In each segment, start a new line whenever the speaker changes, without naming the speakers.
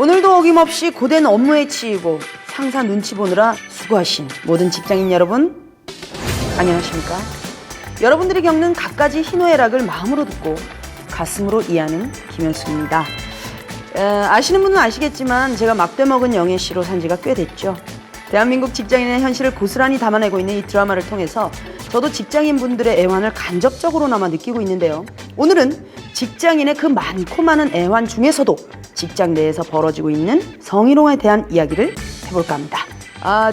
오늘도 어김없이 고된 업무에 치이고 상사 눈치 보느라 수고하신 모든 직장인 여러분, 안녕하십니까? 여러분들이 겪는 갖가지 희노애락을 마음으로 듣고 가슴으로 이해하는 김현숙입니다. 아시는 분은 아시겠지만 제가 막대 먹은 영애씨로 산 지가 꽤 됐죠. 대한민국 직장인의 현실을 고스란히 담아내고 있는 이 드라마를 통해서 저도 직장인분들의 애환을 간접적으로나마 느끼고 있는데요. 오늘은 직장인의 그 많고 많은 애환 중에서도 직장 내에서 벌어지고 있는 성희롱에 대한 이야기를 해볼까 합니다.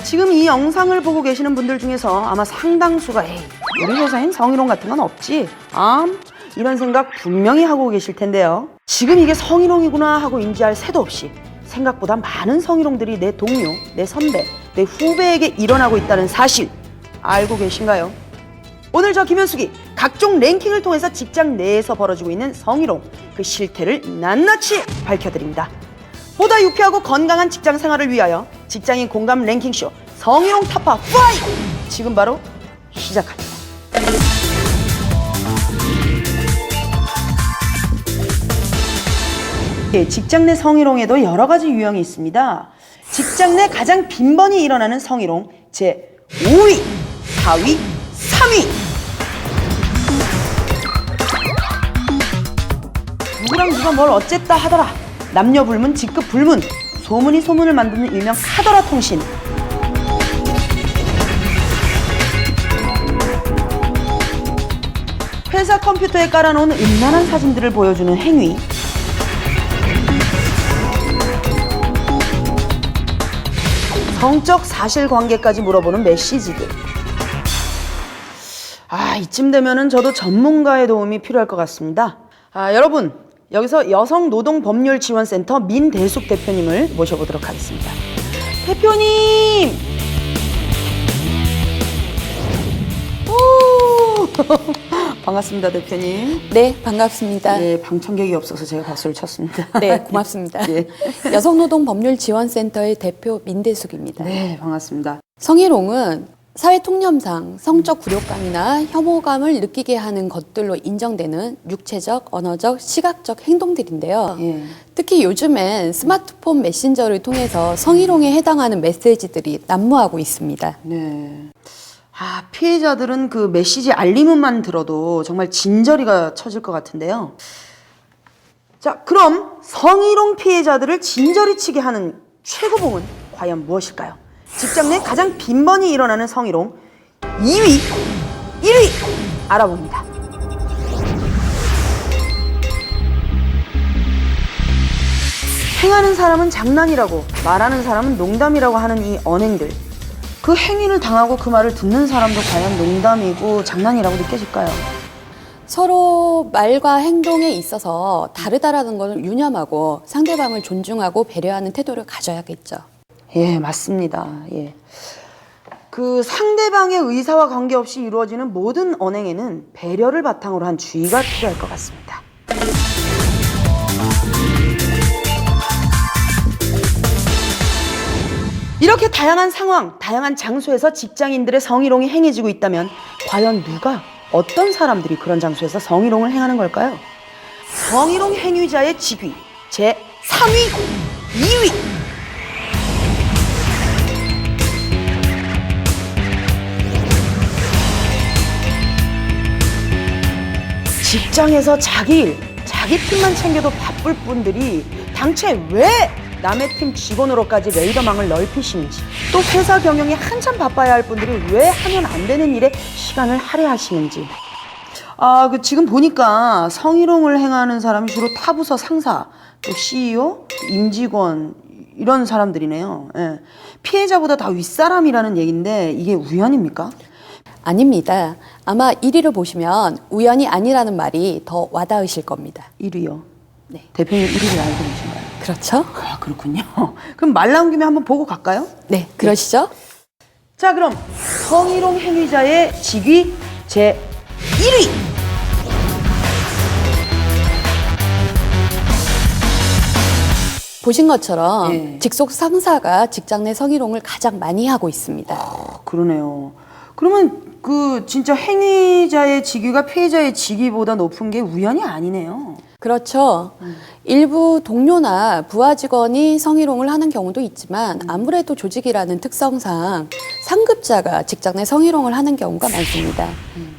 지금 이 영상을 보고 계시는 분들 중에서 아마 상당수가 에이, 우리 회사엔 성희롱 같은 건 없지? 이런 생각 분명히 하고 계실 텐데요. 지금 이게 성희롱이구나 하고 인지할 새도 없이 생각보다 많은 성희롱들이 내 동료, 내 선배, 내 후배에게 일어나고 있다는 사실 알고 계신가요? 오늘 저 김현숙이 각종 랭킹을 통해서 직장 내에서 벌어지고 있는 성희롱, 그 실태를 낱낱이 밝혀드립니다. 보다 유쾌하고 건강한 직장 생활을 위하여 직장인 공감 랭킹쇼 성희롱 타파 5! 지금 바로 시작합니다. 직장 내 성희롱에도 여러 가지 유형이 있습니다. 직장 내 가장 빈번히 일어나는 성희롱 제 5위, 4위, 3위. 누구랑 누가 뭘 어쨌다 하더라. 남녀 불문, 직급 불문. 소문이 소문을 만드는 일명 카더라 통신. 회사 컴퓨터에 깔아놓은 음란한 사진들을 보여주는 행위. 성적 사실관계까지 물어보는 메시지들. 이쯤 되면은 저도 전문가의 도움이 필요할 것 같습니다. 여러분, 여기서 여성노동법률지원센터 민대숙 대표님을 모셔보도록 하겠습니다. 대표님! 반갑습니다, 대표님.
네, 반갑습니다.
네, 방청객이 없어서 제가 박수를 쳤습니다.
네, 고맙습니다.
예.
여성노동법률지원센터의 대표 민대숙입니다.
네, 반갑습니다.
성희롱은 사회통념상 성적 굴욕감이나 혐오감을 느끼게 하는 것들로 인정되는 육체적, 언어적, 시각적 행동들인데요.
예.
특히 요즘엔 스마트폰 메신저를 통해서 성희롱에 해당하는 메시지들이 난무하고 있습니다.
네. 피해자들은 그 메시지 알림음만 들어도 정말 진저리가 쳐질 것 같은데요. 자, 그럼 성희롱 피해자들을 진저리 치게 하는 최고봉은 과연 무엇일까요? 직장 내 가장 빈번히 일어나는 성희롱 2위, 1위 알아봅니다. 행하는 사람은 장난이라고, 말하는 사람은 농담이라고 하는 이 언행들. 그 행위를 당하고 그 말을 듣는 사람도 과연 농담이고 장난이라고 느껴질까요?
서로 말과 행동에 있어서 다르다라는 것을 유념하고 상대방을 존중하고 배려하는 태도를 가져야겠죠.
예, 맞습니다. 예. 그 상대방의 의사와 관계없이 이루어지는 모든 언행에는 배려를 바탕으로 한 주의가 필요할 것 같습니다. 이렇게 다양한 상황, 다양한 장소에서 직장인들의 성희롱이 행해지고 있다면 과연 누가, 어떤 사람들이 그런 장소에서 성희롱을 행하는 걸까요? 성희롱 행위자의 직위 제 3위, 2위. 직장에서 자기 일, 자기 팀만 챙겨도 바쁠 분들이 당최 왜 남의 팀 직원으로까지 레이더망을 넓히시는지, 또 회사 경영에 한참 바빠야 할 분들이 왜 하면 안 되는 일에 시간을 할애하시는지. 지금 보니까 성희롱을 행하는 사람이 주로 타부서 상사, 또 CEO, 임직원 이런 사람들이네요. 예. 피해자보다 다 윗사람이라는 얘기인데 이게 우연입니까?
아닙니다. 아마 1위를 보시면 우연이 아니라는 말이 더 와닿으실 겁니다.
1위요?
네.
대표님 1위를 알고 계신가요?
그렇죠?
그렇군요. 그럼 말 나온 김에 한번 보고 갈까요?
네, 그러시죠?
자, 그럼 성희롱 행위자의 직위 제 1위.
보신 것처럼
예.
직속 상사가 직장 내 성희롱을 가장 많이 하고 있습니다.
그러네요. 그러면 그 진짜 행위자의 직위가 피해자의 직위보다 높은 게 우연이 아니네요.
그렇죠. 일부 동료나 부하 직원이 성희롱을 하는 경우도 있지만 아무래도 조직이라는 특성상 상급자가 직장 내 성희롱을 하는 경우가 많습니다.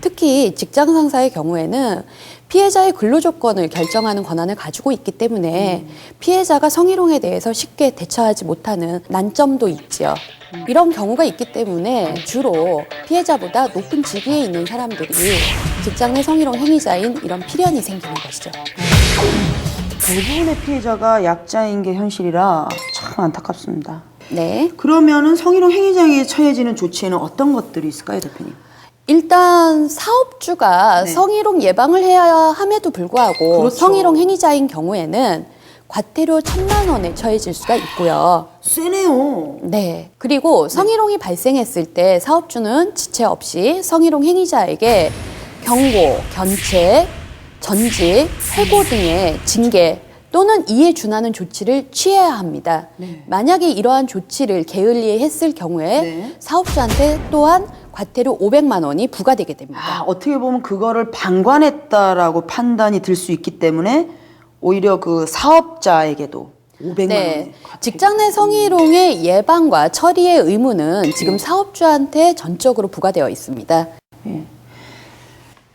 특히 직장 상사의 경우에는 피해자의 근로 조건을 결정하는 권한을 가지고 있기 때문에 피해자가 성희롱에 대해서 쉽게 대처하지 못하는 난점도 있지요. 이런 경우가 있기 때문에 주로 피해자보다 높은 직위에 있는 사람들이 직장 내 성희롱 행위자인 이런 필연이 생기는 것이죠.
대부분의 피해자가 약자인 게 현실이라 참 안타깝습니다.
네.
그러면은 성희롱 행위자에게 처해지는 조치에는 어떤 것들이 있을까요, 대표님?
일단 사업주가
네.
성희롱 예방을 해야 함에도 불구하고
그렇죠.
성희롱 행위자인 경우에는 과태료 1,000만 원에 처해질 수가 있고요.
세네요.
네. 그리고 성희롱이 발생했을 때 사업주는 지체 없이 성희롱 행위자에게 경고, 견책, 전직, 해고 등의 징계 또는 이에 준하는 조치를 취해야 합니다.
네.
만약에 이러한 조치를 게을리에 했을 경우에
네.
사업주한테 또한 과태료 500만 원이 부과되게 됩니다.
아, 어떻게 보면 그거를 방관했다라고 판단이 들 수 있기 때문에 오히려 그 사업자에게도 500만
네.
원의
직장 내 성희롱의 예방과 처리의 의무는 지금 사업주한테 전적으로 부과되어 있습니다.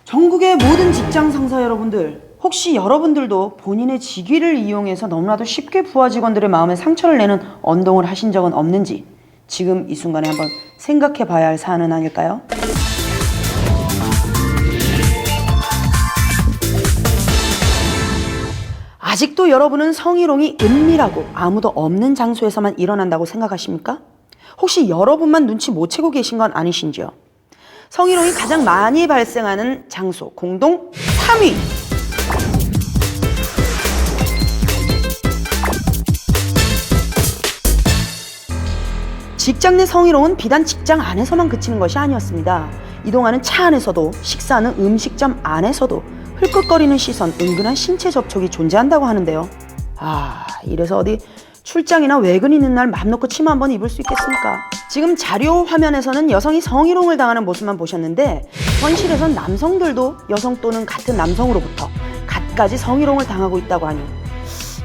전국의 모든 직장 상사 여러분들, 혹시 여러분들도 본인의 직위를 이용해서 너무나도 쉽게 부하 직원들의 마음에 상처를 내는 언동을 하신 적은 없는지 지금 이 순간에 한번 생각해 봐야 할 사안은 아닐까요? 아직도 여러분은 성희롱이 은밀하고 아무도 없는 장소에서만 일어난다고 생각하십니까? 혹시 여러분만 눈치 못 채고 계신 건 아니신지요? 성희롱이 가장 많이 발생하는 장소 공동 3위. 직장 내 성희롱은 비단 직장 안에서만 그치는 것이 아니었습니다. 이동하는 차 안에서도, 식사하는 음식점 안에서도 흘끗거리는 시선, 은근한 신체 접촉이 존재한다고 하는데요. 아, 이래서 어디 출장이나 외근 있는 날 맘 놓고 치마 한번 입을 수 있겠습니까? 지금 자료 화면에서는 여성이 성희롱을 당하는 모습만 보셨는데 현실에선 남성들도 여성 또는 같은 남성으로부터 갖가지 성희롱을 당하고 있다고 하니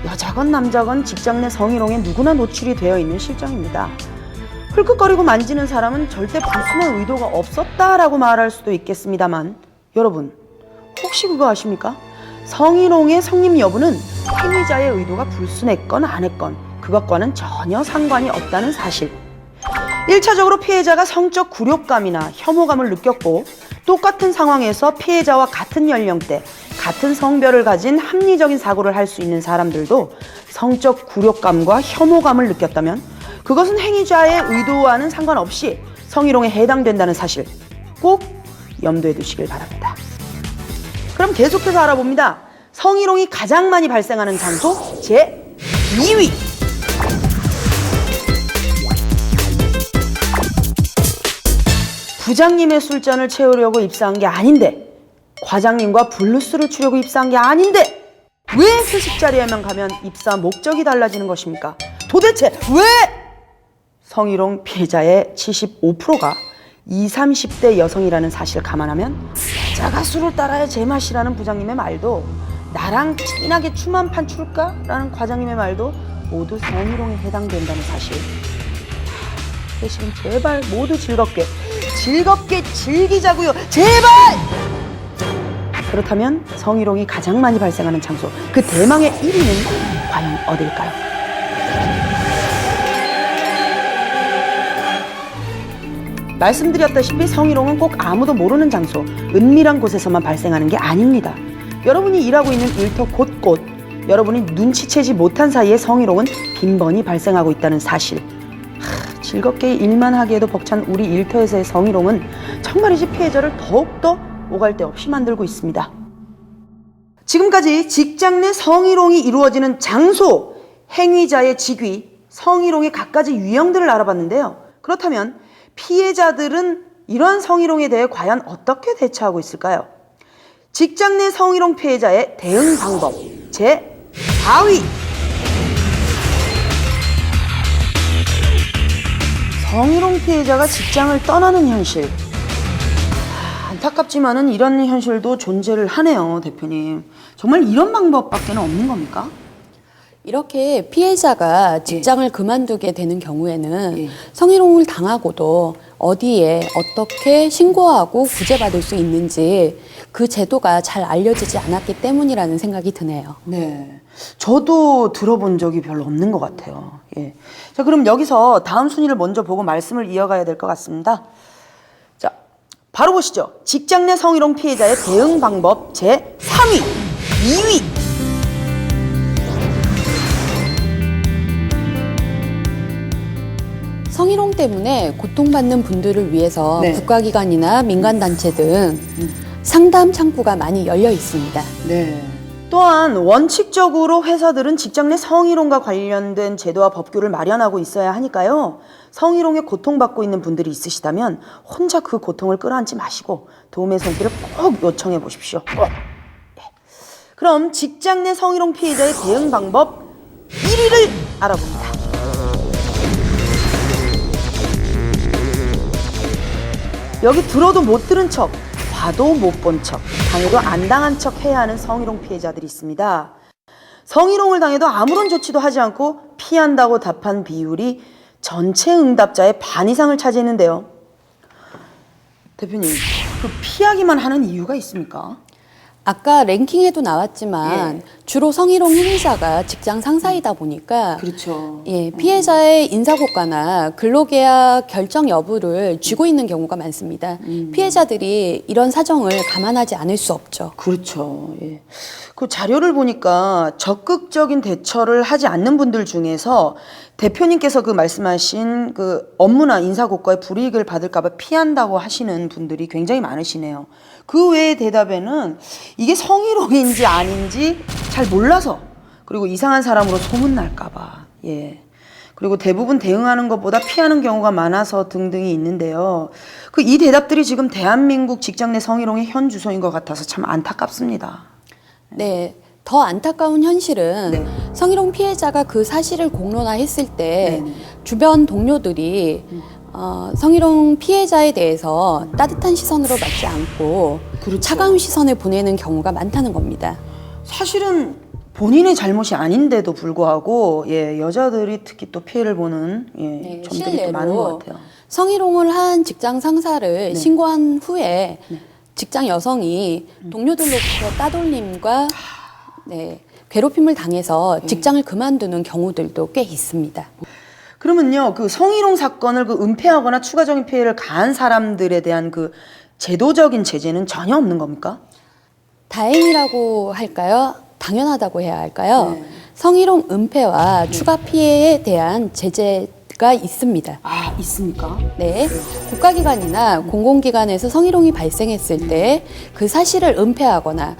여자건 남자건 직장 내 성희롱에 누구나 노출이 되어 있는 실정입니다. 흘끗거리고 만지는 사람은 절대 불순한 의도가 없었다라고 말할 수도 있겠습니다만 여러분 혹시 그거 아십니까? 성희롱의 성립 여부는 행위자의 의도가 불순했건 안 했건 그것과는 전혀 상관이 없다는 사실. 1차적으로 피해자가 성적 굴욕감이나 혐오감을 느꼈고 똑같은 상황에서 피해자와 같은 연령대, 같은 성별을 가진 합리적인 사고를 할 수 있는 사람들도 성적 굴욕감과 혐오감을 느꼈다면 그것은 행위자의 의도와는 상관없이 성희롱에 해당된다는 사실 꼭 염두에 두시길 바랍니다. 그럼 계속해서 알아봅니다. 성희롱이 가장 많이 발생하는 장소 제2위. 부장님의 술잔을 채우려고 입사한 게 아닌데 과장님과 블루스를 추려고 입사한 게 아닌데 왜 회식 자리에만 가면 입사 목적이 달라지는 것입니까? 도대체 왜? 성희롱 피해자의 75%가 20, 30대 여성이라는 사실을 감안하면 여자가 술을 따라야 제맛이라는 부장님의 말도 나랑 진하게 춤 한 판 출까? 라는 과장님의 말도 모두 성희롱에 해당된다는 사실. 회식은 제발 모두 즐겁게 즐기자고요. 제발! 그렇다면 성희롱이 가장 많이 발생하는 장소 그 대망의 1위는 과연 어딜까요? 말씀드렸다시피 성희롱은 꼭 아무도 모르는 장소, 은밀한 곳에서만 발생하는 게 아닙니다. 여러분이 일하고 있는 일터 곳곳, 여러분이 눈치채지 못한 사이에 성희롱은 빈번히 발생하고 있다는 사실. 즐겁게 일만 하기에도 벅찬 우리 일터에서의 성희롱은 정말이지 피해자를 더욱더 오갈 데 없이 만들고 있습니다. 지금까지 직장 내 성희롱이 이루어지는 장소, 행위자의 직위, 성희롱의 갖가지 유형들을 알아봤는데요. 그렇다면 피해자들은 이런 성희롱에 대해 과연 어떻게 대처하고 있을까요? 직장 내 성희롱 피해자의 대응 방법 제4위. 성희롱 피해자가 직장을 떠나는 현실. 안타깝지만은 이런 현실도 존재를 하네요, 대표님. 정말 이런 방법밖에는 없는 겁니까?
이렇게 피해자가 직장을 그만두게 되는 경우에는
예.
성희롱을 당하고도 어디에 어떻게 신고하고 구제받을 수 있는지 그 제도가 잘 알려지지 않았기 때문이라는 생각이 드네요.
네. 저도 들어본 적이 별로 없는 것 같아요. 예. 자, 그럼 여기서 다음 순위를 먼저 보고 말씀을 이어가야 될 것 같습니다. 자, 바로 보시죠. 직장 내 성희롱 피해자의 대응 방법 제3위, 2위.
성희롱 때문에 고통받는 분들을 위해서
네.
국가기관이나 민간단체 등 상담 창구가 많이 열려 있습니다.
네. 또한 원칙적으로 회사들은 직장 내 성희롱과 관련된 제도와 법규를 마련하고 있어야 하니까요. 성희롱에 고통받고 있는 분들이 있으시다면 혼자 그 고통을 끌어안지 마시고 도움의 손길을 꼭 요청해 보십시오. 예. 그럼 직장 내 성희롱 피해자의 대응 방법 1위를 알아봅니다. 여기 들어도 못 들은 척, 봐도 못 본 척, 당해도 안 당한 척 해야 하는 성희롱 피해자들이 있습니다. 성희롱을 당해도 아무런 조치도 하지 않고 피한다고 답한 비율이 전체 응답자의 반 이상을 차지했는데요. 대표님, 그 피하기만 하는 이유가 있습니까?
아까 랭킹에도 나왔지만 주로 성희롱 행위자가 직장 상사이다 보니까
그렇죠.
예, 피해자의 인사고과나 근로계약 결정 여부를 쥐고 있는 경우가 많습니다. 피해자들이 이런 사정을 감안하지 않을 수 없죠.
그렇죠. 예. 그 자료를 보니까 적극적인 대처를 하지 않는 분들 중에서 대표님께서 그 말씀하신 그 업무나 인사고과의 불이익을 받을까봐 피한다고 하시는 분들이 굉장히 많으시네요. 그 외의 대답에는 이게 성희롱인지 아닌지 잘 몰라서, 그리고 이상한 사람으로 소문날까봐, 예. 그리고 대부분 대응하는 것보다 피하는 경우가 많아서 등등이 있는데요. 그 이 대답들이 지금 대한민국 직장 내 성희롱의 현 주소인 것 같아서 참 안타깝습니다.
네. 더 안타까운 현실은
네.
성희롱 피해자가 그 사실을 공론화했을 때
네.
주변 동료들이 성희롱 피해자에 대해서 따뜻한 시선으로 맞지 않고
그렇죠.
차가운 시선을 보내는 경우가 많다는 겁니다.
사실은 본인의 잘못이 아닌데도 불구하고 예, 여자들이 특히 또 피해를 보는 예, 점들이 또 많은 것 같아요.
성희롱을 한 직장 상사를 신고한 후에 직장 여성이 동료들로부터 따돌림과 괴롭힘을 당해서 직장을 그만두는 경우들도 꽤 있습니다.
그러면요, 그 성희롱 사건을 그 은폐하거나 추가적인 피해를 가한 사람들에 대한 그 제도적인 제재는 전혀 없는 겁니까?
다행이라고 할까요? 당연하다고 해야 할까요?
네.
성희롱 은폐와 추가 피해에 대한 제재가 있습니다.
아, 있습니까?
네. 국가기관이나 공공기관에서 성희롱이 발생했을 때 그 사실을 은폐하거나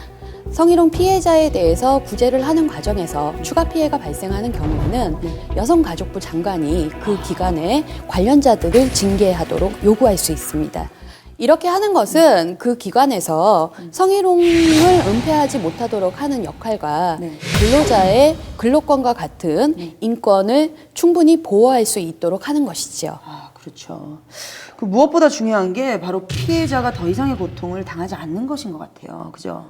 성희롱 피해자에 대해서 구제를 하는 과정에서 추가 피해가 발생하는 경우에는 여성가족부 장관이 그 기관의 관련자들을 징계하도록 요구할 수 있습니다. 이렇게 하는 것은 그 기관에서 성희롱을 은폐하지 못하도록 하는 역할과 근로자의 근로권과 같은 인권을 충분히 보호할 수 있도록 하는 것이지요.
아, 그렇죠. 그 무엇보다 중요한 게 바로 피해자가 더 이상의 고통을 당하지 않는 것인 것 같아요. 그죠?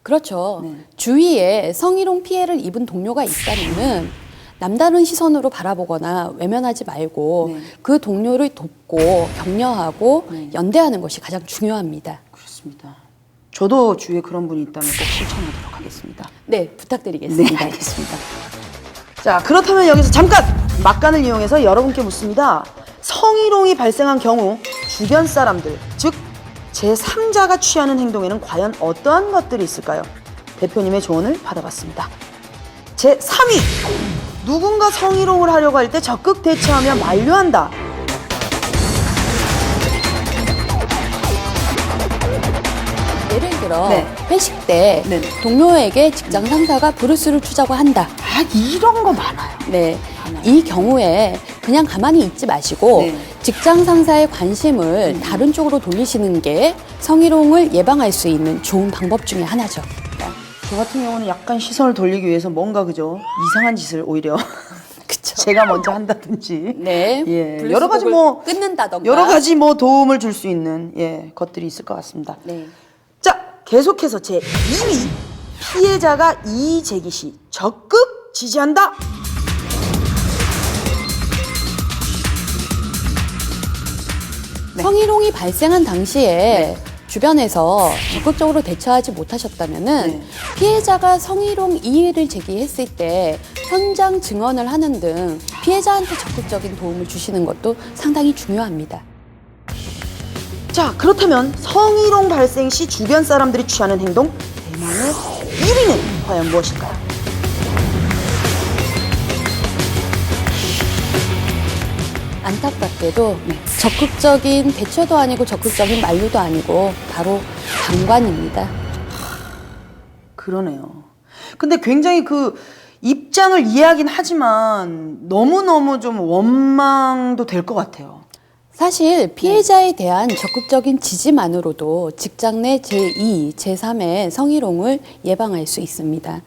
그렇죠. 주위에 성희롱 피해를 입은 동료가 있다면은 남다른 시선으로 바라보거나 외면하지 말고 그 동료를 돕고 격려하고 연대하는 것이 가장 중요합니다.
그렇습니다. 저도 주위에 그런 분이 있다면 꼭 실천하도록 하겠습니다.
네, 부탁드리겠습니다.
네, 알겠습니다. 자, 그렇다면 여기서 잠깐 막간을 이용해서 여러분께 묻습니다. 성희롱이 발생한 경우 주변 사람들, 즉 제3자가 취하는 행동에는 과연 어떠한 것들이 있을까요? 대표님의 조언을 받아봤습니다. 제3위! 누군가 성희롱을 하려고 할 때 적극 대처하며 만류한다.
예를 들어
네.
회식 때
네.
동료에게 직장 상사가 브루스를 추자고 한다.
아, 이런 거 많아요.
네, 이 경우에 그냥 가만히 있지 마시고
네.
직장 상사의 관심을 다른 쪽으로 돌리시는 게 성희롱을 예방할 수 있는 좋은 방법 중에 하나죠.
저 같은 경우는 약간 시선을 돌리기 위해서 뭔가 그죠? 이상한 짓을 오히려 제가 먼저 한다든지.
네.
예.
블루스
여러 가지
곡을
뭐
끊는다던가.
여러 가지 뭐 도움을 줄 수 있는 것들이 있을 것 같습니다.
네.
자, 계속해서 제 2위. 피해자가 이의 제기 시 적극 지지한다. 네.
성희롱이 발생한 당시에 주변에서 적극적으로 대처하지 못하셨다면은
네.
피해자가 성희롱 이의를 제기했을 때 현장 증언을 하는 등 피해자한테 적극적인 도움을 주시는 것도 상당히 중요합니다.
자, 그렇다면 성희롱 발생 시 주변 사람들이 취하는 행동 대망의 1위는 과연 무엇일까요?
안타깝게도 적극적인 대처도 아니고 적극적인 만류도 아니고 바로 방관입니다.
그러네요. 근데 굉장히 그 입장을 이해하긴 하지만 너무너무 좀 원망도 될 것 같아요.
사실 피해자에 대한 적극적인 지지만으로도 직장 내 제2, 제3의 성희롱을 예방할 수 있습니다.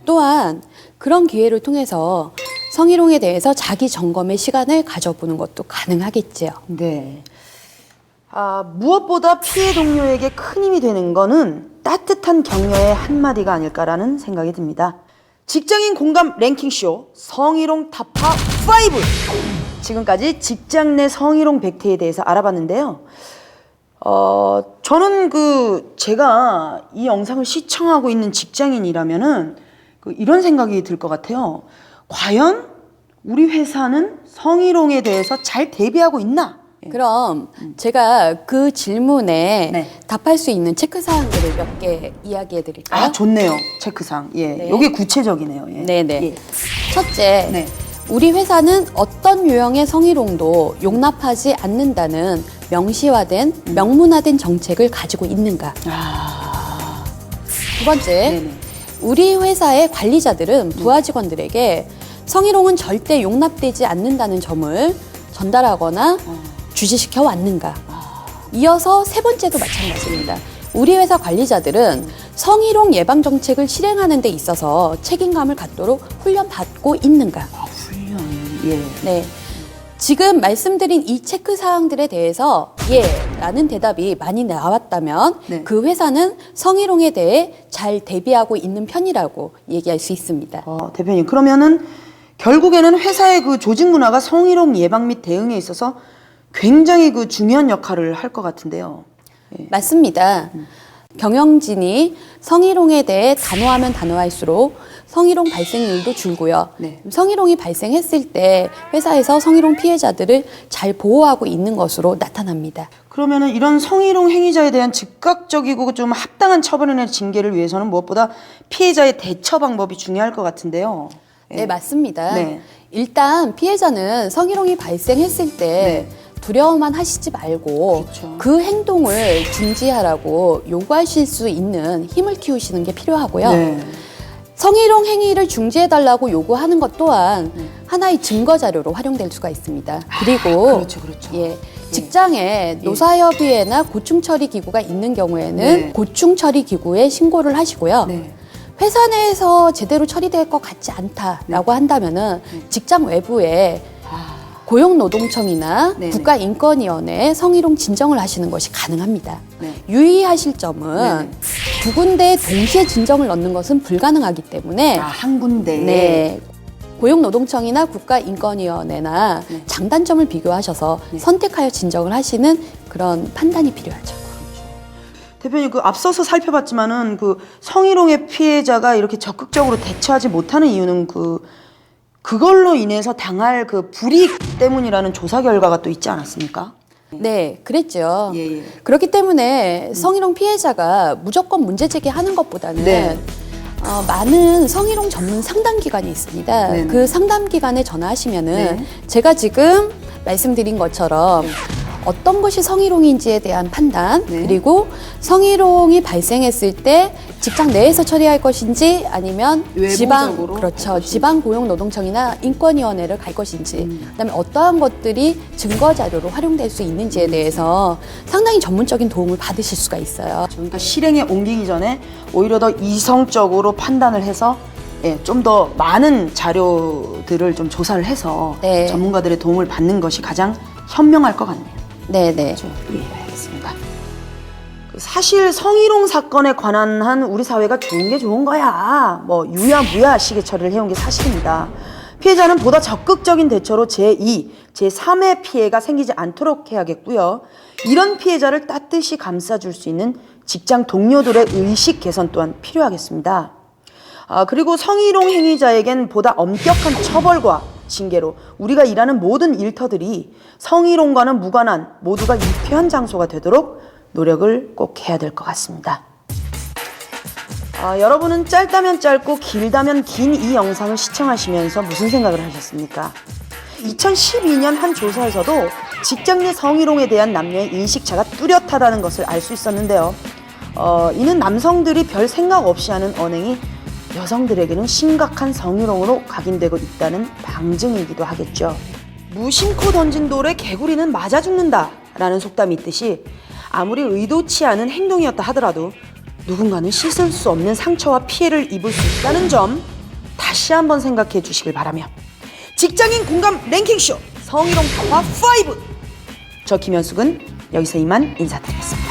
또한 그런 기회를 통해서 성희롱에 대해서 자기 점검의 시간을 가져보는 것도 가능하겠지요.
네. 무엇보다 피해 동료에게 큰 힘이 되는 거는 따뜻한 격려의 한마디가 아닐까라는 생각이 듭니다. 직장인 공감 랭킹쇼 성희롱 타파 5! 지금까지 직장 내 성희롱 백태에 대해서 알아봤는데요. 저는 제가 이 영상을 시청하고 있는 직장인이라면은 이런 생각이 들 것 같아요. 과연 우리 회사는 성희롱에 대해서 잘 대비하고 있나?
그럼 제가 그 질문에
네.
답할 수 있는 체크사항들을 몇 개 이야기해 드릴까요?
좋네요. 체크상. 예.
네.
요게 구체적이네요. 예.
네네.
예.
첫째,
네.
우리 회사는 어떤 유형의 성희롱도 용납하지 않는다는 명시화된, 명문화된 정책을 가지고 있는가? 두 번째,
네네.
우리 회사의 관리자들은 부하 직원들에게 성희롱은 절대 용납되지 않는다는 점을 전달하거나 주지시켜 왔는가? 이어서 세 번째도 마찬가지입니다. 우리 회사 관리자들은 성희롱 예방 정책을 실행하는 데 있어서 책임감을 갖도록 훈련받고 있는가?
훈련. 예.
네. 지금 말씀드린 이 체크 사항들에 대해서 예라는 대답이 많이 나왔다면
네.
그 회사는 성희롱에 대해 잘 대비하고 있는 편이라고 얘기할 수 있습니다.
대표님, 그러면은 결국에는 회사의 조직 문화가 성희롱 예방 및 대응에 있어서 굉장히 중요한 역할을 할 것 같은데요. 예.
맞습니다. 경영진이 성희롱에 대해 단호하면 단호할수록 성희롱 발생률도 줄고요.
네.
성희롱이 발생했을 때 회사에서 성희롱 피해자들을 잘 보호하고 있는 것으로 나타납니다.
그러면은 이런 성희롱 행위자에 대한 즉각적이고 좀 합당한 처벌이나 징계를 위해서는 무엇보다 피해자의 대처 방법이 중요할 것 같은데요. 예.
네, 맞습니다.
네.
일단 피해자는 성희롱이 발생했을 때 두려워만 하시지 말고
그렇죠.
그 행동을 중지하라고 요구하실 수 있는 힘을 키우시는 게 필요하고요.
네.
성희롱 행위를 중지해달라고 요구하는 것 또한 하나의 증거 자료로 활용될 수가 있습니다. 그리고
그렇죠.
직장에 노사협의회나 고충처리기구가 있는 경우에는
네.
고충처리기구에 신고를 하시고요.
네.
회사 내에서 제대로 처리될 것 같지 않다라고 한다면은 직장 외부에 고용노동청이나
네네.
국가인권위원회에 성희롱 진정을 하시는 것이 가능합니다.
네.
유의하실 점은
네네.
두 군데에 동시에 진정을 넣는 것은 불가능하기 때문에
한 군데.
네. 고용노동청이나 국가인권위원회나
네.
장단점을 비교하셔서 선택하여 진정을 하시는 그런 판단이 필요하죠.
대표님, 앞서서 살펴봤지만은 성희롱의 피해자가 이렇게 적극적으로 대처하지 못하는 이유는 그걸로 인해서 당할 불이익 때문이라는 조사 결과가 또 있지 않았습니까?
네, 그랬죠.
예.
그렇기 때문에 성희롱 피해자가 무조건 문제 제기하는 것보다는
네.
많은 성희롱 전문 상담 기관이 있습니다.
네네.
그 상담 기관에 전화하시면은
네.
제가 지금 말씀드린 것처럼 어떤 것이 성희롱인지에 대한 판단,
네.
그리고 성희롱이 발생했을 때 직장 내에서 처리할 것인지 아니면
외부적으로
지방 고용노동청이나 인권위원회를 갈 것인지, 그다음에 어떠한 것들이 증거 자료로 활용될 수 있는지에 대해서 상당히 전문적인 도움을 받으실 수가 있어요.
그러니까 실행에 옮기기 전에 오히려 더 이성적으로 판단을 해서 좀 더 많은 자료들을 좀 조사를 해서
네.
전문가들의 도움을 받는 것이 가장 현명할 것 같네요.
네네.
예, 알겠습니다. 사실 성희롱 사건에 관한 한 우리 사회가 좋은 게 좋은 거야. 뭐 유야무야 식의 처리를 해온 게 사실입니다. 피해자는 보다 적극적인 대처로 제2, 제3의 피해가 생기지 않도록 해야겠고요. 이런 피해자를 따뜻이 감싸줄 수 있는 직장 동료들의 의식 개선 또한 필요하겠습니다. 그리고 성희롱 행위자에겐 보다 엄격한 처벌과 징계로 우리가 일하는 모든 일터들이 성희롱과는 무관한 모두가 유쾌한 장소가 되도록 노력을 꼭 해야 될 것 같습니다. 여러분은 짧다면 짧고 길다면 긴 이 영상을 시청하시면서 무슨 생각을 하셨습니까? 2012년 한 조사에서도 직장 내 성희롱에 대한 남녀의 인식차가 뚜렷하다는 것을 알 수 있었는데요. 이는 남성들이 별 생각 없이 하는 언행이 여성들에게는 심각한 성희롱으로 각인되고 있다는 방증이기도 하겠죠. 무심코 던진 돌에 개구리는 맞아 죽는다 라는 속담이 있듯이 아무리 의도치 않은 행동이었다 하더라도 누군가는 씻을 수 없는 상처와 피해를 입을 수 있다는 점 다시 한번 생각해 주시길 바라며 직장인 공감 랭킹쇼 성희롱 탑5 저 김현숙은 여기서 이만 인사드리겠습니다.